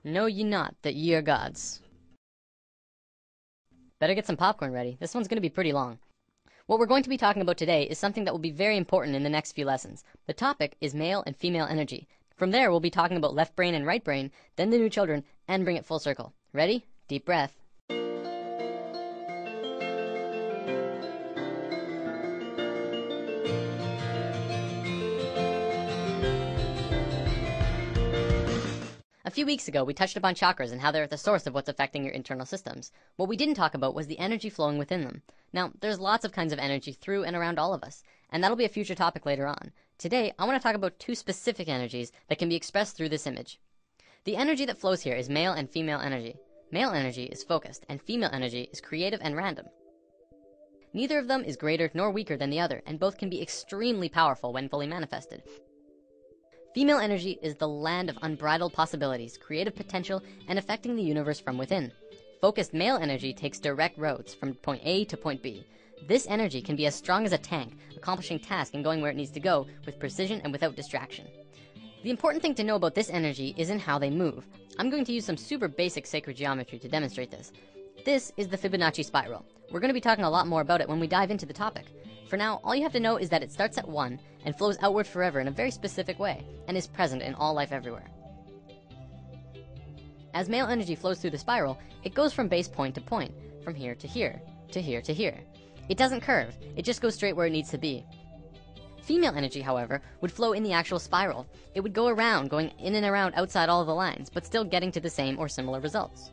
Know ye not that ye are gods? Better get some popcorn ready. This one's going to be pretty long. What we're going to be talking about today is something that will be very important in the next few lessons. The topic is male and female energy. From there, we'll be talking about left brain and right brain, then the new children, and bring it full circle. Ready? Deep breath. A few weeks ago, we touched upon chakras and how they're at the source of what's affecting your internal systems. What we didn't talk about was the energy flowing within them. Now, there's lots of kinds of energy through and around all of us, and that'll be a future topic later on. Today, I want to talk about two specific energies that can be expressed through this image. The energy that flows here is male and female energy. Male energy is focused, and female energy is creative and random. Neither of them is greater nor weaker than the other, and both can be extremely powerful when fully manifested. Female energy is the land of unbridled possibilities, creative potential, and affecting the universe from within. Focused male energy takes direct roads from point A to point B. This energy can be as strong as a tank, accomplishing tasks and going where it needs to go with precision and without distraction. The important thing to know about this energy isn't how they move. I'm going to use some super basic sacred geometry to demonstrate this. This is the Fibonacci spiral. We're going to be talking a lot more about it when we dive into the topic. For now, all you have to know is that it starts at 1 and flows outward forever in a very specific way, and is present in all life everywhere. As male energy flows through the spiral, it goes from base point to point, from here to here, to here to here. It doesn't curve, it just goes straight where it needs to be. Female energy, however, would flow in the actual spiral. It would go around, going in and around outside all of the lines, but still getting to the same or similar results.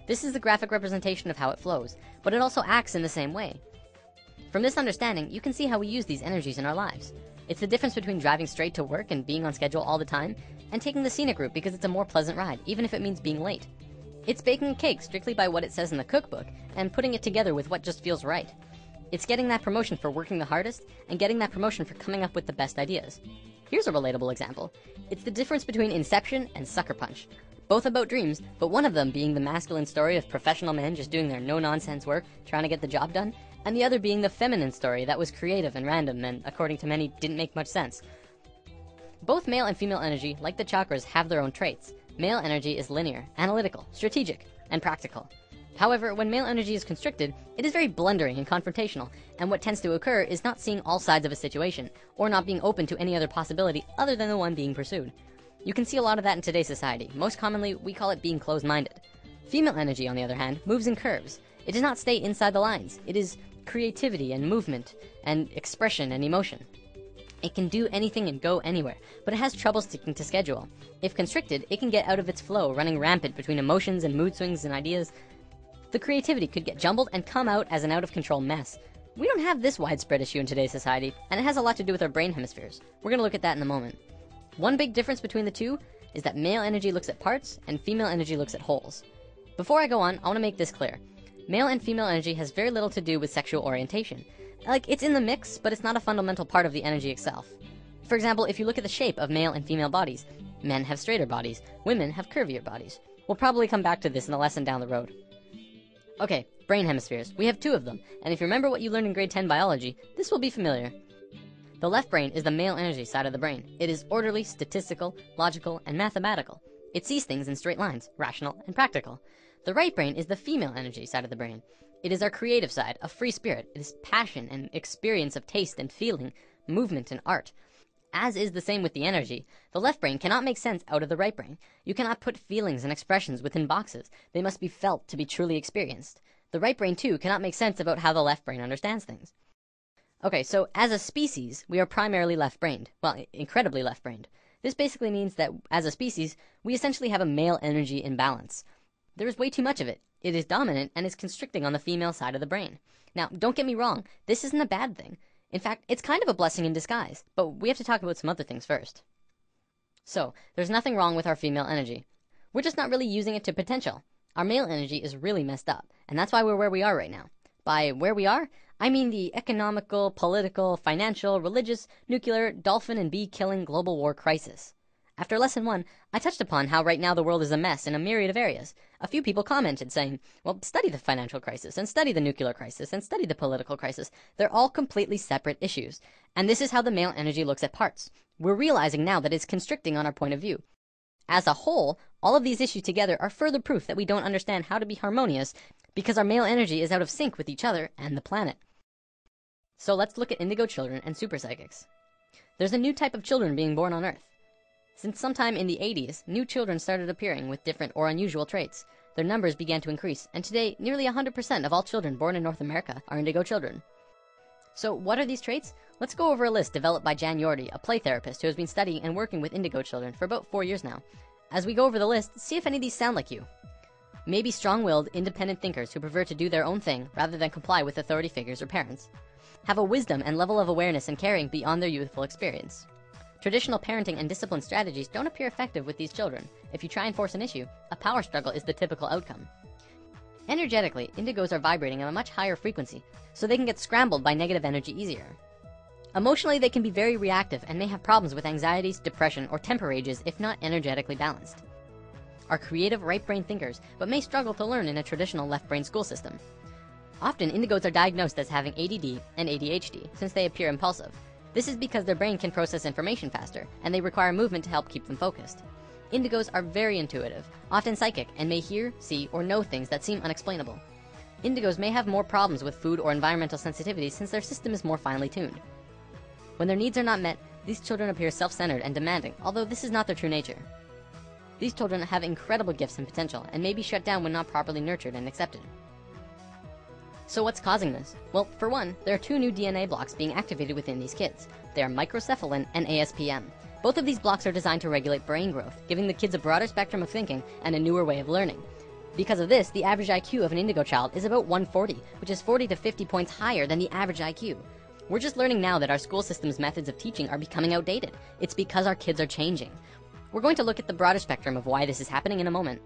This is the graphic representation of how it flows, but it also acts in the same way. From this understanding, you can see how we use these energies in our lives. It's the difference between driving straight to work and being on schedule all the time, and taking the scenic route because it's a more pleasant ride, even if it means being late. It's baking a cake strictly by what it says in the cookbook, and putting it together with what just feels right. It's getting that promotion for working the hardest, and getting that promotion for coming up with the best ideas. Here's a relatable example. It's the difference between Inception and Sucker Punch. Both about dreams, but one of them being the masculine story of professional men just doing their no-nonsense work, trying to get the job done, and the other being the feminine story that was creative and random and, according to many, didn't make much sense. Both male and female energy, like the chakras, have their own traits. Male energy is linear, analytical, strategic, and practical. However, when male energy is constricted, it is very blundering and confrontational, and what tends to occur is not seeing all sides of a situation, or not being open to any other possibility other than the one being pursued. You can see a lot of that in today's society. Most commonly, we call it being closed-minded. Female energy, on the other hand, moves in curves. It does not stay inside the lines. It is creativity and movement and expression and emotion. It can do anything and go anywhere, but it has trouble sticking to schedule. If constricted, it can get out of its flow, running rampant between emotions and mood swings and ideas. The creativity could get jumbled and come out as an out-of-control mess. We don't have this widespread issue in today's society, and it has a lot to do with our brain hemispheres. We're going to look at that in a moment. One big difference between the two is that male energy looks at parts and female energy looks at wholes. Before I go on, I want to make this clear. Male and female energy has very little to do with sexual orientation. Like, it's in the mix, but it's not a fundamental part of the energy itself. For example, if you look at the shape of male and female bodies, men have straighter bodies, women have curvier bodies. We'll probably come back to this in a lesson down the road. Okay, brain hemispheres. We have 2 of them, and if you remember what you learned in grade 10 biology, this will be familiar. The left brain is the male energy side of the brain. It is orderly, statistical, logical, and mathematical. It sees things in straight lines, rational and practical. The right brain is the female energy side of the brain. It is our creative side, a free spirit. It is passion and experience of taste and feeling, movement and art. As is the same with the energy, the left brain cannot make sense out of the right brain. You cannot put feelings and expressions within boxes. They must be felt to be truly experienced. The right brain, too, cannot make sense about how the left brain understands things. Okay, so as a species, we are primarily left-brained. Well, incredibly left-brained. This basically means that, as a species, we essentially have a male energy imbalance. There is way too much of it. It is dominant and is constricting on the female side of the brain. Now, don't get me wrong, this isn't a bad thing. In fact, it's kind of a blessing in disguise, but we have to talk about some other things first. So, there's nothing wrong with our female energy. We're just not really using it to potential. Our male energy is really messed up, and that's why we're where we are right now. By where we are, I mean the economical, political, financial, religious, nuclear, dolphin and bee killing global war crisis. After lesson 1, I touched upon how right now the world is a mess in a myriad of areas. A few people commented saying, well, study the financial crisis, and study the nuclear crisis, and study the political crisis. They're all completely separate issues. And this is how the male energy looks at parts. We're realizing now that it's constricting on our point of view. As a whole, all of these issues together are further proof that we don't understand how to be harmonious because our male energy is out of sync with each other and the planet. So let's look at indigo children and super psychics. There's a new type of children being born on Earth. Since sometime in the 80s, new children started appearing with different or unusual traits. Their numbers began to increase, and today, nearly 100% of all children born in North America are indigo children. So what are these traits? Let's go over a list developed by Jan Yordi, a play therapist who has been studying and working with indigo children for about 4 years now. As we go over the list, see if any of these sound like you. Maybe strong-willed, independent thinkers who prefer to do their own thing rather than comply with authority figures or parents. Have a wisdom and level of awareness and caring beyond their youthful experience. Traditional parenting and discipline strategies don't appear effective with these children. If you try and force an issue, a power struggle is the typical outcome. Energetically, indigos are vibrating at a much higher frequency, so they can get scrambled by negative energy easier. Emotionally, they can be very reactive and may have problems with anxieties, depression, or temper rages if not energetically balanced. Are creative right-brain thinkers, but may struggle to learn in a traditional left-brain school system. Often, indigos are diagnosed as having ADD and ADHD, since they appear impulsive. This is because their brain can process information faster, and they require movement to help keep them focused. Indigos are very intuitive, often psychic, and may hear, see, or know things that seem unexplainable. Indigos may have more problems with food or environmental sensitivity since their system is more finely tuned. When their needs are not met, these children appear self-centered and demanding, although this is not their true nature. These children have incredible gifts and potential, and may be shut down when not properly nurtured and accepted. So what's causing this? Well, for one, there are 2 new DNA blocks being activated within these kids. They are microcephalin and ASPM. Both of these blocks are designed to regulate brain growth, giving the kids a broader spectrum of thinking and a newer way of learning. Because of this, the average IQ of an indigo child is about 140, which is 40 to 50 points higher than the average IQ. We're just learning now that our school system's methods of teaching are becoming outdated. It's because our kids are changing. We're going to look at the broader spectrum of why this is happening in a moment.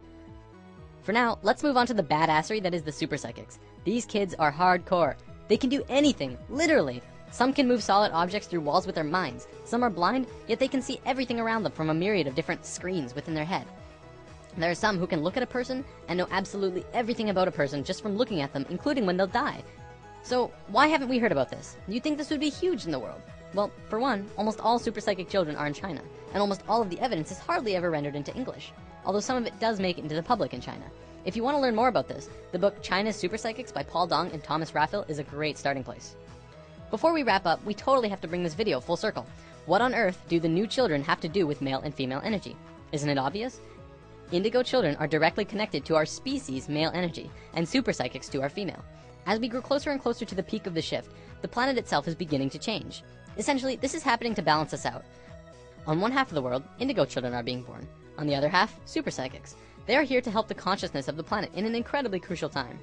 For now, let's move on to the badassery that is the super psychics. These kids are hardcore. They can do anything, literally. Some can move solid objects through walls with their minds. Some are blind, yet they can see everything around them from a myriad of different screens within their head. There are some who can look at a person and know absolutely everything about a person just from looking at them, including when they'll die. So why haven't we heard about this? You'd think this would be huge in the world. Well, for one, almost all super psychic children are in China, and almost all of the evidence is hardly ever rendered into English, although some of it does make it into the public in China. If you want to learn more about this, the book China's Super Psychics by Paul Dong and Thomas Raphael is a great starting place. Before we wrap up, we totally have to bring this video full circle. What on earth do the new children have to do with male and female energy? Isn't it obvious? Indigo children are directly connected to our species' male energy, and super psychics to our female. As we grow closer and closer to the peak of the shift, the planet itself is beginning to change. Essentially, this is happening to balance us out. On one half of the world, indigo children are being born. On the other half, super psychics. They are here to help the consciousness of the planet in an incredibly crucial time.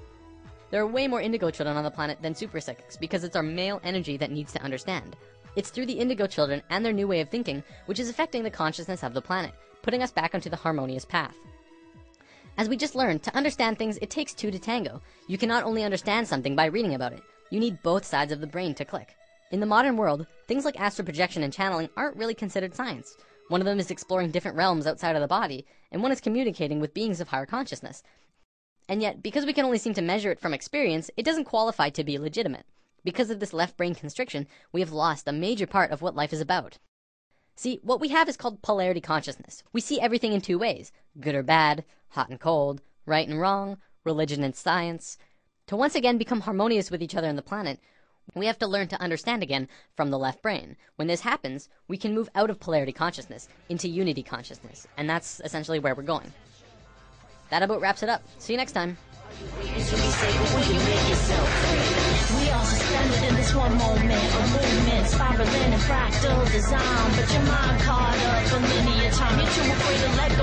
There are way more indigo children on the planet than super psychics because it's our male energy that needs to understand. It's through the indigo children and their new way of thinking which is affecting the consciousness of the planet, putting us back onto the harmonious path. As we just learned, to understand things, it takes 2 to tango. You cannot only understand something by reading about it. You need both sides of the brain to click. In the modern world, things like astral projection and channeling aren't really considered science. One of them is exploring different realms outside of the body, and one is communicating with beings of higher consciousness. And yet, because we can only seem to measure it from experience, it doesn't qualify to be legitimate. Because of this left brain constriction, we have lost a major part of what life is about. See, what we have is called polarity consciousness. We see everything in 2 ways, good or bad, hot and cold, right and wrong, religion and science. To once again become harmonious with each other on the planet, we have to learn to understand again from the left brain. When this happens, we can move out of polarity consciousness into unity consciousness, and that's essentially where we're going. That about wraps it up. See you next time. We are suspended in this one moment of movement, spiraling in fractal design, but your mind caught up for linear time. You're too afraid to let